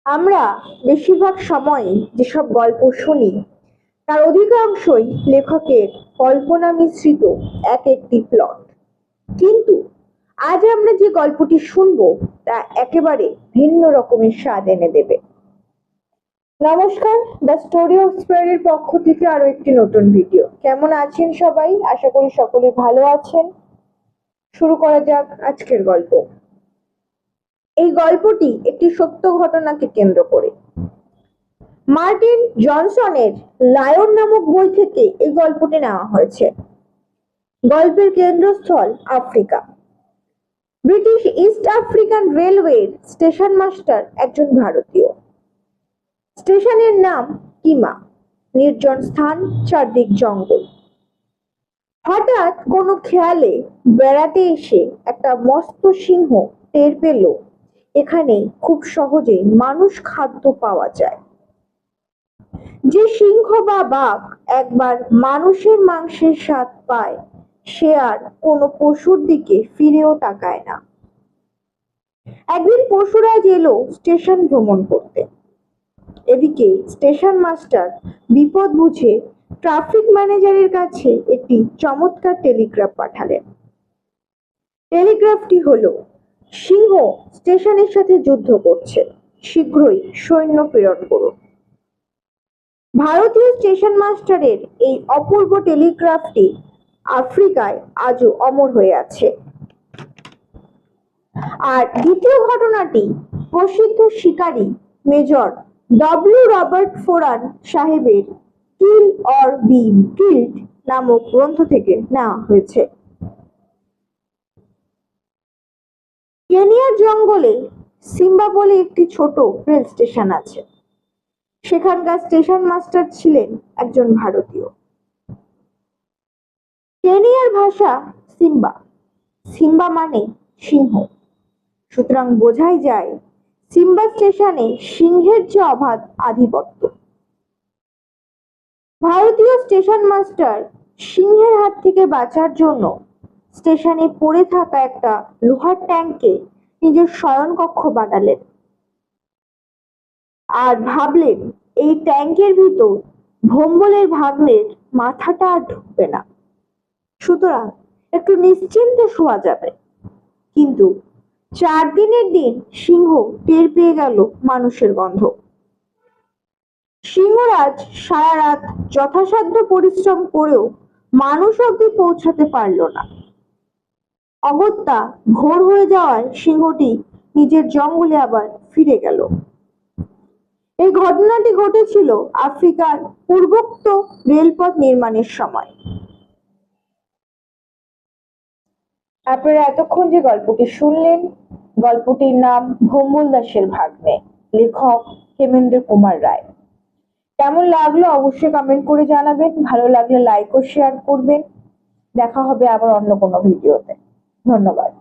আমরা বেশিরভাগ সময়ই যেসব গল্প শুনি তার অধিকাংশই লেখকের কল্পনা মিশ্রিত এক একটি প্লট। কিন্তু আজ আমরা যে গল্পটি শুনবো তা একেবারে ভিন্ন রকমের স্বাদ এনে দেবে। নমস্কার, দ্য স্টোরি অফ স্পেয়ারের পক্ষ থেকে আরো একটি নতুন ভিডিও। কেমন আছেন সবাই? আশা করি সকলে ভালো আছেন। শুরু করা যাক আজকের গল্প। এই গল্পটি একটি সত্য ঘটনাকে কেন্দ্র করে। মার্টিন জনসনের লায়ন নামক বই থেকে এই গল্পটি নেওয়া হয়েছে। গল্পের কেন্দ্রস্থল আফ্রিকা। ব্রিটিশ ইস্ট আফ্রিকান রেলওয়ের স্টেশন মাস্টার একজন ভারতীয়। স্টেশনের নাম কিমা। নির্জন স্থান, চারদিক জঙ্গল। হঠাৎ কোনো খেয়ালে বেড়াতে এসে একটা মস্ত সিংহ টের পেল এখানে খুব সহজে মানুষ খাদ্য পাওয়া যায়। যে সিংহ বা বাঘ একবার মানুষের মাংসের স্বাদ পায় সে আর কোনো পশুর দিকে ফিরেও তাকায় না। একদিন পশুরাজ এলো স্টেশন ভ্রমণ করতে। এদিকে স্টেশন মাস্টার বিপদ বুঝে ট্রাফিক ম্যানেজারের কাছে একটি চমৎকার টেলিগ্রাফ পাঠালেন। টেলিগ্রাফটি হলো, সিংহ স্টেশনের সাথে যুদ্ধ করছে, শীঘ্রই সৈন্য প্রেরণ করুন। ভারতীয় স্টেশন মাস্টারের এই অপূর্ব টেলিগ্রাফটি আফ্রিকায় আজও অমর হয়ে আছে। আর দ্বিতীয় ঘটনাটি প্রসিদ্ধ শিকারী মেজর ডব্লিউ রবার্ট ফোরান সাহেবের কিল অর বি কিল্ড নামক গ্রন্থ থেকে নেওয়া হয়েছে। কেনিয়ার জঙ্গলে সিম্বা বলে একটি ছোট রেল স্টেশন আছে। সেখানকার স্টেশন মাস্টার ছিলেন একজন ভারতীয়। কেনিয়ার ভাষা সিম্বা। সিম্বা মানে সিংহ। সুতরাং বোঝাই যায় সিম্বা স্টেশনে সিংহের যে অবাধ আধিপত্য। ভারতীয় স্টেশন মাস্টার সিংহের হাত থেকে বাঁচার জন্য স্টেশনে পড়ে থাকা একটা লোহার ট্যাঙ্কে নিজের শয়নকক্ষ বানালেন আর ভাবলেন এই ট্যাঙ্কের ভিতর ভোম্বলের ভাগ্নের মাথাটা আর ঢুকবে না, সুতরাং একটু নিশ্চিন্তে শোয়া যাবে। কিন্তু 4 দিনের দিন সিংহ টের পেয়ে গেল মানুষের গন্ধ। সিংহরাজ সারা রাত যথাসাধ্য পরিশ্রম করেও মানুষ অব্দি পৌঁছাতে পারল না। অগত্যা ভোর হয়ে যাওয়ায় সিংহটি নিজের জঙ্গলে আবার ফিরে গেল। এই ঘটনাটি ঘটেছিল আফ্রিকার পূর্বোক্ত রেলপথ নির্মাণের সময়। আপনারা এতক্ষণ যে গল্পটি শুনলেন, গল্পটির নাম ভোম্বল দাসের ভাগ্নে, লেখক হেমেন্দ্র কুমার রায়। কেমন লাগলো অবশ্যই কমেন্ট করে জানাবেন। ভালো লাগলে লাইক ও শেয়ার করবেন। দেখা হবে আবার অন্য কোনো ভিডিওতে। ধন্যবাদ।